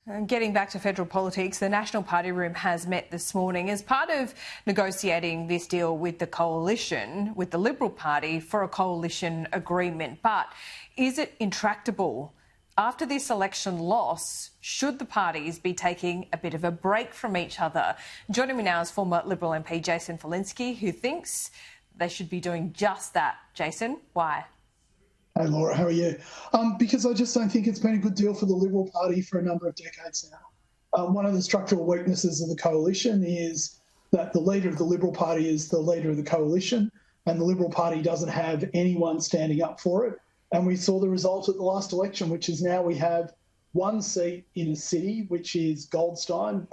And getting back to federal politics, the National Party Room has met this morning as part of negotiating this deal with the coalition, with the Liberal Party, for a coalition agreement. But is it intractable? After this election loss, should the parties be taking a bit of a break from each other? Joining me now is former Liberal MP Jason Falinski, who thinks they should be doing just that. Jason, why? Hey Laura, how are you? Because I just don't think it's been a good deal for the Liberal Party for a number of decades now. One of the structural weaknesses of the coalition is that the leader of the Liberal Party is the leader of the coalition, and the Liberal Party doesn't have anyone standing up for it. And we saw the result at the last election, which is now we have one seat in a city, which is Goldstein,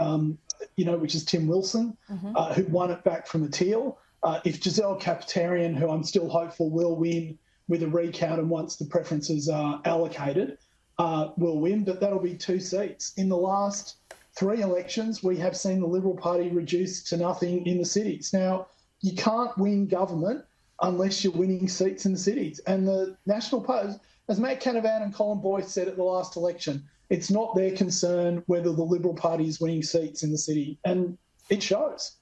which is Tim Wilson, who won it back from a Teal. If Giselle Capitarian, who I'm still hopeful will win with a recount and once the preferences are allocated, will win, but that'll be two seats. In the last three elections, we have seen the Liberal Party reduced to nothing in the cities. Now, you can't win government unless you're winning seats in the cities. And the National Party, as Matt Canavan and Colin Boyce said at the last election, it's not their concern whether the Liberal Party is winning seats in the city, and it shows.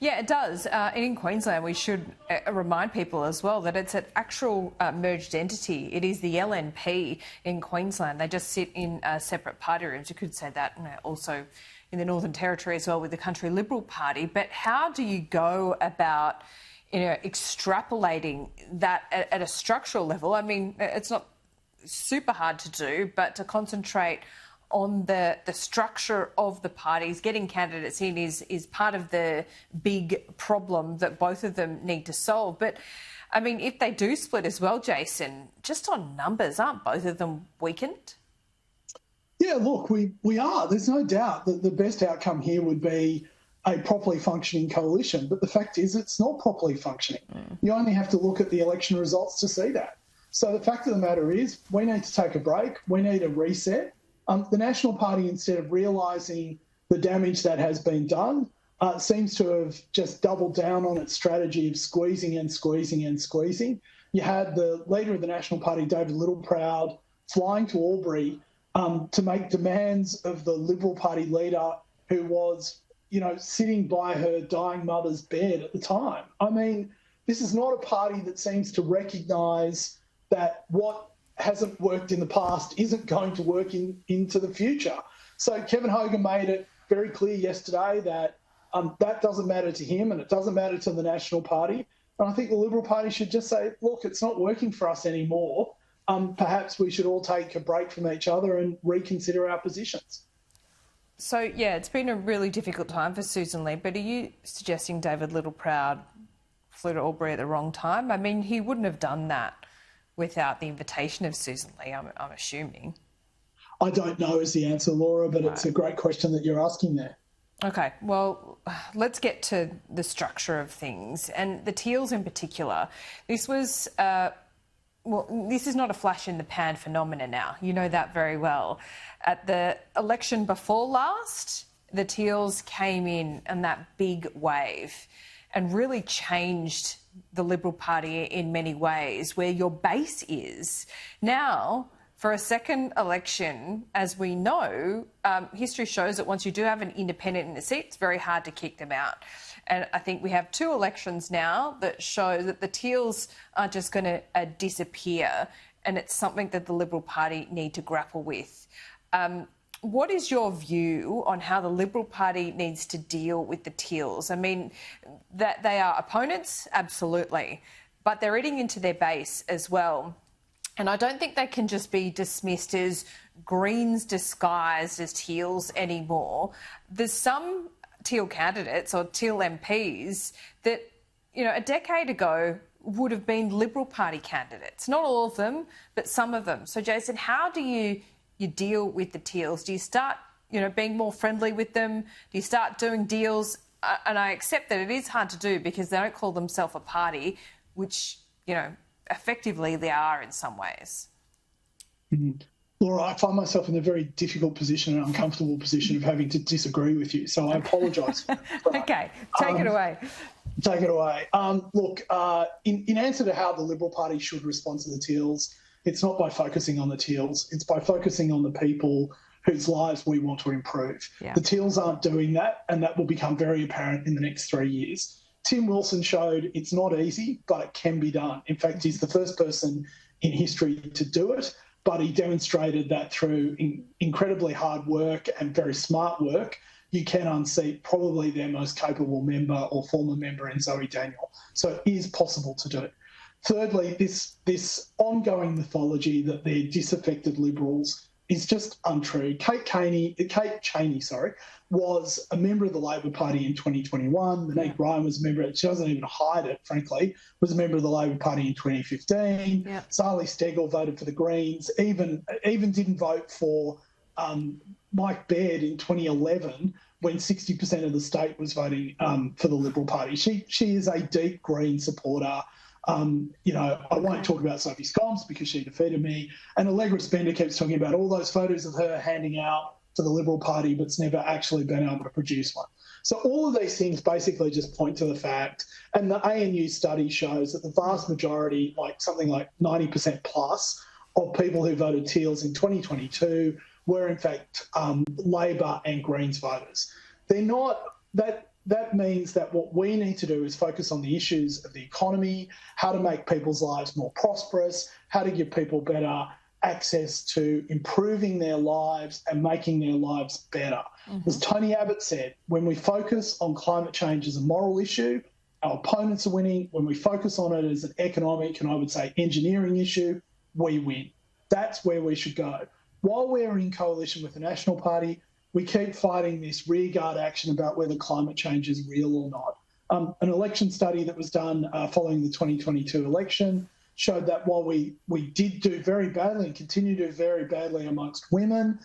Yeah, it does. In Queensland, we should remind people as well that it's an actual merged entity. It is the LNP in Queensland. They just sit in separate party rooms. You could say that also in the Northern Territory as well with the Country Liberal Party. But how do you go about extrapolating that at a structural level? I mean, it's not super hard to do, but to concentrate on the structure of the parties, getting candidates in is part of the big problem that both of them need to solve. But, I mean, if they do split as well, Jason, just on numbers, aren't both of them weakened? Yeah, look, we are. There's no doubt that the best outcome here would be a properly functioning coalition. But the fact is it's not properly functioning. You only have to look at the election results to see that. So the fact of the matter is we need to take a break. We need a reset. The National Party, instead of realising the damage that has been done, seems to have just doubled down on its strategy of squeezing and squeezing and squeezing. You had the leader of the National Party, David Littleproud, flying to Albury to make demands of the Liberal Party leader who was, sitting by her dying mother's bed at the time. I mean, this is not a party that seems to recognise that what hasn't worked in the past isn't going to work into the future. So Kevin Hogan made it very clear yesterday that that doesn't matter to him and it doesn't matter to the National Party. And I think the Liberal Party should just say, look, it's not working for us anymore. Perhaps we should all take a break from each other and reconsider our positions. So, yeah, it's been a really difficult time for Susan Lee, but are you suggesting David Littleproud flew to Albury at the wrong time? I mean, he wouldn't have done that without the invitation of Susan Lee, I'm assuming. I don't know is the answer, Laura, but It's a great question that you're asking there. OK, well, let's get to the structure of things. And the Teals in particular, this was, this is not a flash-in-the-pan phenomenon now. You know that very well. At the election before last, the Teals came in that big wave and really changed the Liberal Party in many ways, where your base is. Now, for a second election, as we know, history shows that once you do have an independent in the seat, it's very hard to kick them out. And I think we have two elections now that show that the Teals aren't just going to disappear, and it's something that the Liberal Party need to grapple with. What is your view on how the Liberal Party needs to deal with the Teals? I mean, that they are opponents, absolutely, but they're eating into their base as well. And I don't think they can just be dismissed as Greens disguised as Teals anymore. There's some Teal candidates or Teal MPs that, a decade ago would have been Liberal Party candidates. Not all of them, but some of them. So, Jason, how do you deal with the Teals? Do you start, being more friendly with them? Do you start doing deals? And I accept that it is hard to do because they don't call themselves a party, which, effectively they are in some ways. Laura, I find myself in a very difficult position, an uncomfortable position of having to disagree with you, so I apologise. OK, take it away. Take it away. Look, in answer to how the Liberal Party should respond to the Teals, it's not by focusing on the Teals, it's by focusing on the people whose lives we want to improve. Yeah. The Teals aren't doing that, and that will become very apparent in the next 3 years. Tim Wilson showed it's not easy, but it can be done. In fact, he's the first person in history to do it, but he demonstrated that through incredibly hard work and very smart work, you can unseat probably their most capable member or former member in Zoe Daniel. So it is possible to do it. Thirdly, this ongoing mythology that they're disaffected Liberals is just untrue. Kate Chaney, was a member of the Labor Party in 2021. Monique Ryan was a member, she doesn't even hide it, frankly, was a member of the Labor Party in 2015. Yeah. Sally Steggall voted for the Greens, even didn't vote for Mike Baird in 2011 when 60% of the state was voting for the Liberal Party. She is a deep Green supporter. I won't talk about Sophie Scoms because she defeated me. And Allegra Spender keeps talking about all those photos of her handing out to the Liberal Party, but's never actually been able to produce one. So all of these things basically just point to the fact, and the ANU study shows that the vast majority, like something like 90% plus of people who voted Teals in 2022 were in fact Labor and Greens voters. They're not that means that what we need to do is focus on the issues of the economy, how to make people's lives more prosperous, how to give people better access to improving their lives and making their lives better. Mm-hmm. As Tony Abbott said, when we focus on climate change as a moral issue, our opponents are winning. When we focus on it as an economic and I would say engineering issue, we win. That's where we should go. While we're in coalition with the National Party, we keep fighting this rearguard action about whether climate change is real or not. An election study that was done following the 2022 election showed that while we did do very badly and continue to do very badly amongst women,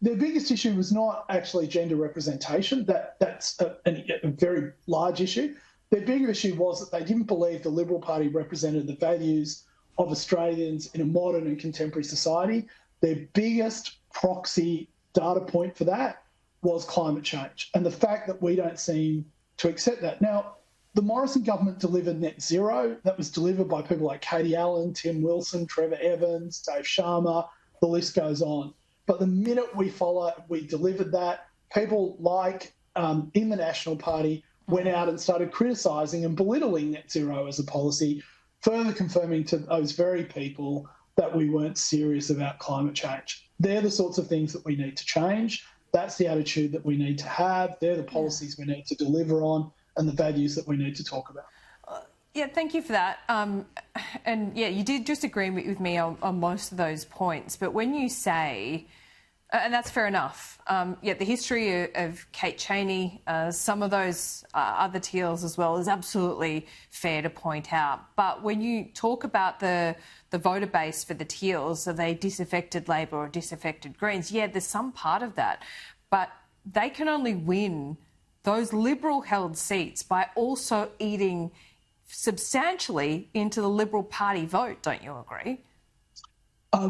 their biggest issue was not actually gender representation. That's a very large issue. Their bigger issue was that they didn't believe the Liberal Party represented the values of Australians in a modern and contemporary society. Their biggest proxy data point for that was climate change and the fact that we don't seem to accept that. Now, the Morrison government delivered net zero. That was delivered by people like Katie Allen, Tim Wilson, Trevor Evans, Dave Sharma, the list goes on. But the minute we delivered that, people like in the National Party went out and started criticising and belittling net zero as a policy, further confirming to those very people that we weren't serious about climate change. They're the sorts of things that we need to change. That's the attitude that we need to have. They're the policies we need to deliver on and the values that we need to talk about. Yeah, thank you for that. And yeah, you did just agree with me on most of those points. But when you say, and that's fair enough, the history of Kate Chaney, some of those other Teals as well is absolutely fair to point out. But when you talk about the voter base for the Teals, are they disaffected Labor or disaffected Greens? Yeah, there's some part of that. But they can only win those Liberal-held seats by also eating substantially into the Liberal Party vote, don't you agree?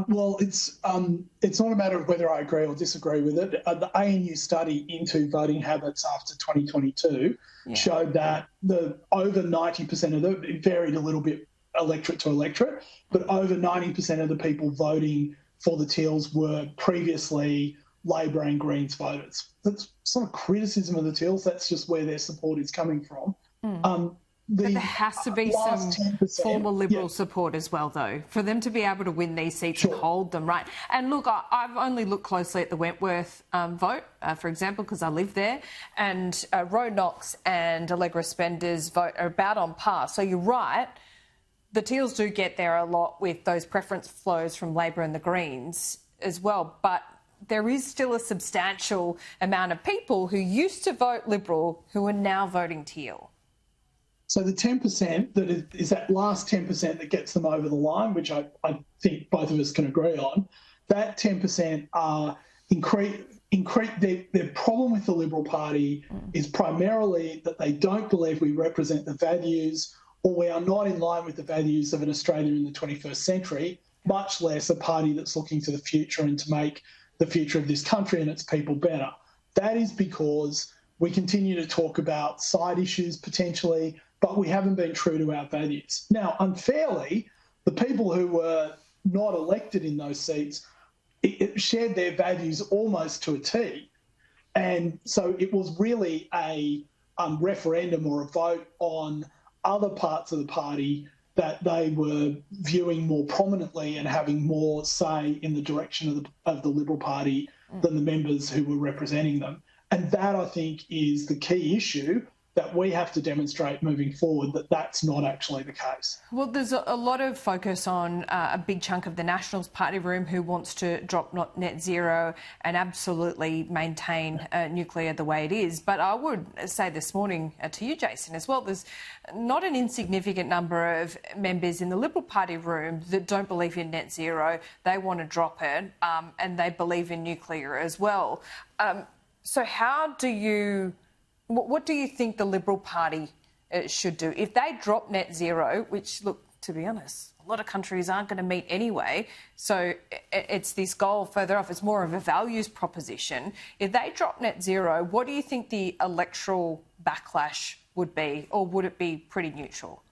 Well, it's not a matter of whether I agree or disagree with it. The ANU study into voting habits after 2022 showed that the over 90% of them, it varied a little bit electorate to electorate, but over 90% of the people voting for the Teals were previously Labor and Greens voters. That's not a criticism of the Teals, that's just where their support is coming from. But there has to be some former Liberal support as well, though, for them to be able to win these seats and hold them, right? And look, I've only looked closely at the Wentworth vote, for example, because I live there, and Ro Knox and Allegra Spender's vote are about on par. So you're right, the Teals do get there a lot with those preference flows from Labor and the Greens as well, but there is still a substantial amount of people who used to vote Liberal who are now voting Teal. So the 10% that is that last 10% that gets them over the line, which I think both of us can agree on, that 10% are their problem with the Liberal Party is primarily that they don't believe we represent the values or we are not in line with the values of an Australia in the 21st century, much less a party that's looking to the future and to make the future of this country and its people better. That is because we continue to talk about side issues potentially, but we haven't been true to our values. Now, unfairly, the people who were not elected in those seats, it shared their values almost to a T. And so it was really a referendum or a vote on other parts of the party that they were viewing more prominently and having more say in the direction of the Liberal Party than the members who were representing them. And that, I think, is the key issue that we have to demonstrate moving forward, that that's not actually the case. Well, there's a lot of focus on a big chunk of the Nationals party room who wants to drop net zero and absolutely maintain nuclear the way it is. But I would say this morning to you, Jason, as well, there's not an insignificant number of members in the Liberal Party room that don't believe in net zero. They want to drop it and they believe in nuclear as well. So how do you... What do you think the Liberal Party should do? If they drop net zero, which, look, to be honest, a lot of countries aren't going to meet anyway, so it's this goal further off. It's more of a values proposition. If they drop net zero, what do you think the electoral backlash would be, or would it be pretty neutral?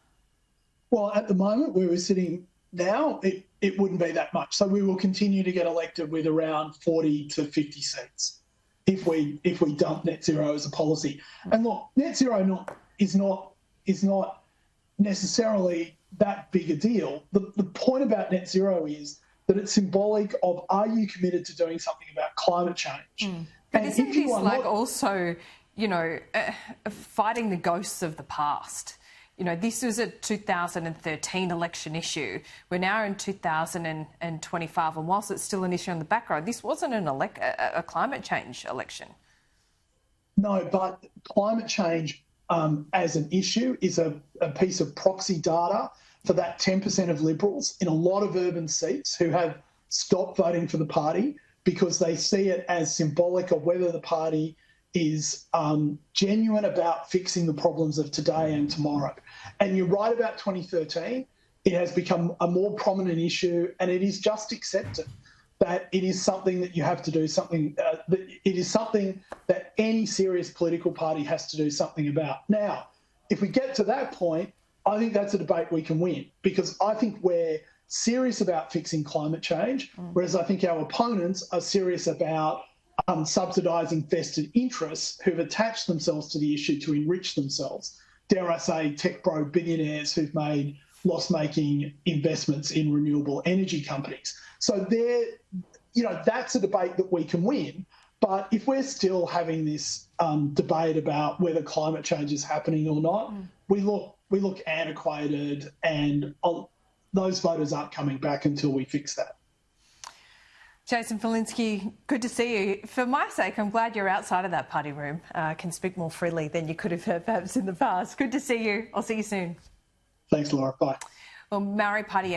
Well, at the moment where we're sitting now, it wouldn't be that much. So we will continue to get elected with around 40 to 50 seats if we dump net zero as a policy. And look, net zero is not necessarily that big a deal. The point about net zero is that it's symbolic of, are you committed to doing something about climate change? But isn't this like also, you know, fighting the ghosts of the past? You know, this was a 2013 election issue. We're now in 2025, and whilst it's still an issue on the back road, this wasn't a climate change election. No, but climate change as an issue is a piece of proxy data for that 10% of Liberals in a lot of urban seats who have stopped voting for the party because they see it as symbolic of whether the party is genuine about fixing the problems of today and tomorrow. And you're right about 2013. It has become a more prominent issue, and it is just accepted that it is something that you have to do something, it is something that any serious political party has to do something about. Now, if we get to that point, I think that's a debate we can win, because I think we're serious about fixing climate change, whereas I think our opponents are serious about subsidising vested interests who've attached themselves to the issue to enrich themselves. Dare I say, tech bro billionaires who've made loss-making investments in renewable energy companies. So that's a debate that we can win. But if we're still having this debate about whether climate change is happening or not, we look antiquated, and those voters aren't coming back until we fix that. Jason Falinski, good to see you. For my sake, I'm glad you're outside of that party room. Can speak more freely than you could have perhaps in the past. Good to see you. I'll see you soon. Thanks, Laura. Bye. Well, Maori Party